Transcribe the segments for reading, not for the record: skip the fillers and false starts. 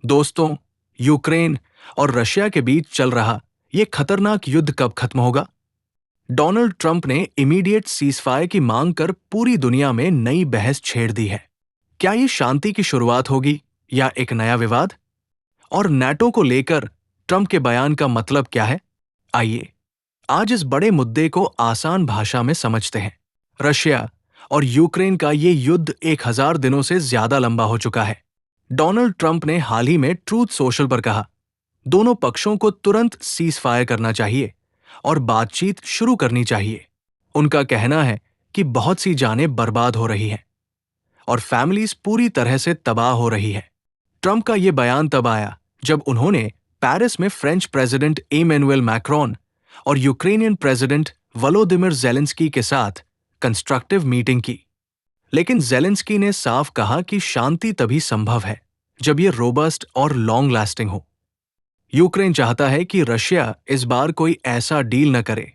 दोस्तों, यूक्रेन और रशिया के बीच चल रहा ये खतरनाक युद्ध कब खत्म होगा? डोनाल्ड ट्रंप ने इमीडिएट सीजफायर की मांग कर पूरी दुनिया में नई बहस छेड़ दी है। क्या ये शांति की शुरुआत होगी या एक नया विवाद? और नाटो को लेकर ट्रंप के बयान का मतलब क्या है? आइए आज इस बड़े मुद्दे को आसान भाषा में समझते हैं। रशिया और यूक्रेन का ये युद्ध 1000 दिनों से ज्यादा लंबा हो चुका है। डोनाल्ड ट्रंप ने हाल ही में ट्रूथ सोशल पर कहा, दोनों पक्षों को तुरंत सीज फायर करना चाहिए और बातचीत शुरू करनी चाहिए। उनका कहना है कि बहुत सी जानें बर्बाद हो रही हैं और फैमिलीज पूरी तरह से तबाह हो रही है। ट्रंप का यह बयान तब आया जब उन्होंने पेरिस में फ्रेंच प्रेसिडेंट इमैनुएल मैक्रोन और यूक्रेनियन प्रेसिडेंट वोलोदिमिर ज़ेलेंस्की के साथ कंस्ट्रक्टिव मीटिंग की। लेकिन ज़ेलेंस्की ने साफ कहा कि शांति तभी संभव है जब यह रोबस्ट और लॉन्ग लास्टिंग हो। यूक्रेन चाहता है कि रशिया इस बार कोई ऐसा डील न करे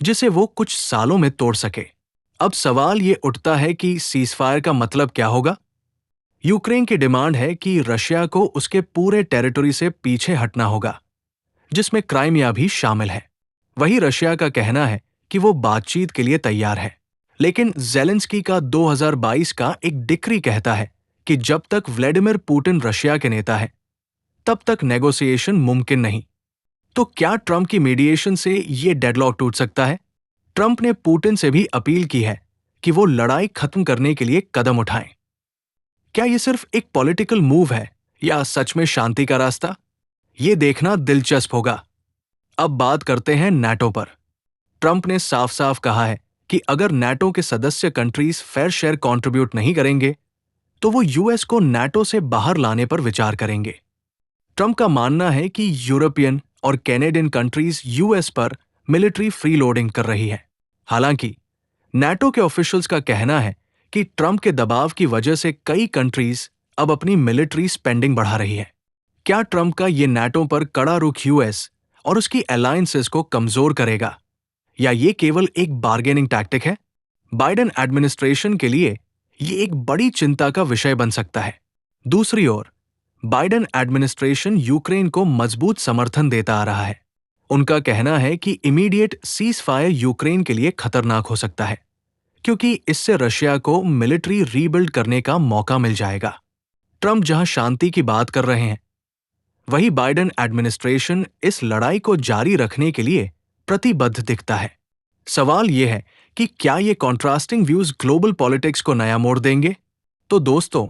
जिसे वो कुछ सालों में तोड़ सके। अब सवाल ये उठता है कि सीजफायर का मतलब क्या होगा? यूक्रेन की डिमांड है कि रशिया को उसके पूरे टेरिटरी से पीछे हटना होगा, जिसमें क्राइमिया भी शामिल है। वही रशिया का कहना है कि वो बातचीत के लिए तैयार है। लेकिन ज़ेलेंस्की का 2022 का एक डिक्री कहता है कि जब तक व्लादिमीर पुतिन रशिया के नेता है, तब तक नेगोशिएशन मुमकिन नहीं। तो क्या ट्रंप की मीडिएशन से ये डेडलॉक टूट सकता है? ट्रंप ने पुतिन से भी अपील की है कि वो लड़ाई खत्म करने के लिए कदम उठाएं। क्या ये सिर्फ एक पॉलिटिकल मूव है या सच में शांति का रास्ता? ये देखना दिलचस्प होगा। अब बात करते हैं नाटो पर। ट्रंप ने साफ साफ कहा है कि अगर नाटो के सदस्य कंट्रीज फेयर शेयर कंट्रीब्यूट नहीं करेंगे, तो वो यूएस को नाटो से बाहर लाने पर विचार करेंगे। ट्रंप का मानना है कि यूरोपियन और कैनेडियन कंट्रीज यूएस पर मिलिट्री फ्री लोडिंग कर रही है। हालांकि नाटो के ऑफिशियल्स का कहना है कि ट्रंप के दबाव की वजह से कई कंट्रीज अब अपनी मिलिट्री स्पेंडिंग बढ़ा रही है। क्या ट्रंप का ये नाटो पर कड़ा रुख यूएस और उसकी अलायंसेस को कमजोर करेगा, या ये केवल एक बार्गेनिंग टैक्टिक है? बाइडेन एडमिनिस्ट्रेशन के लिए ये एक बड़ी चिंता का विषय बन सकता है। दूसरी ओर बाइडेन एडमिनिस्ट्रेशन यूक्रेन को मजबूत समर्थन देता आ रहा है। उनका कहना है कि इमीडिएट सीज फायर यूक्रेन के लिए खतरनाक हो सकता है, क्योंकि इससे रशिया को मिलिट्री रीबिल्ड करने का मौका मिल जाएगा। ट्रंप जहां शांति की बात कर रहे हैं, वही बाइडेन एडमिनिस्ट्रेशन इस लड़ाई को जारी रखने के लिए प्रतिबद्ध दिखता है। सवाल यह है कि क्या ये कॉन्ट्रास्टिंग व्यूज ग्लोबल पॉलिटिक्स को नया मोड़ देंगे? तो दोस्तों,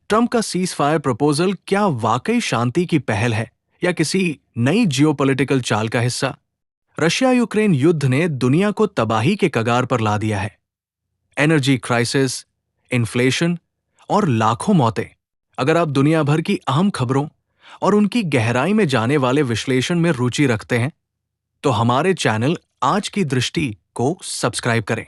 ट्रंप का सीज फायर प्रपोजल क्या वाकई शांति की पहल है या किसी नई जियोपॉलिटिकल चाल का हिस्सा? रशिया यूक्रेन युद्ध ने दुनिया को तबाही के कगार पर ला दिया है। एनर्जी क्राइसिस, इन्फ्लेशन और लाखों मौतें। अगर आप दुनिया भर की अहम खबरों और उनकी गहराई में जाने वाले विश्लेषण में रुचि रखते हैं, तो हमारे चैनल आज की दृष्टि को सब्सक्राइब करें।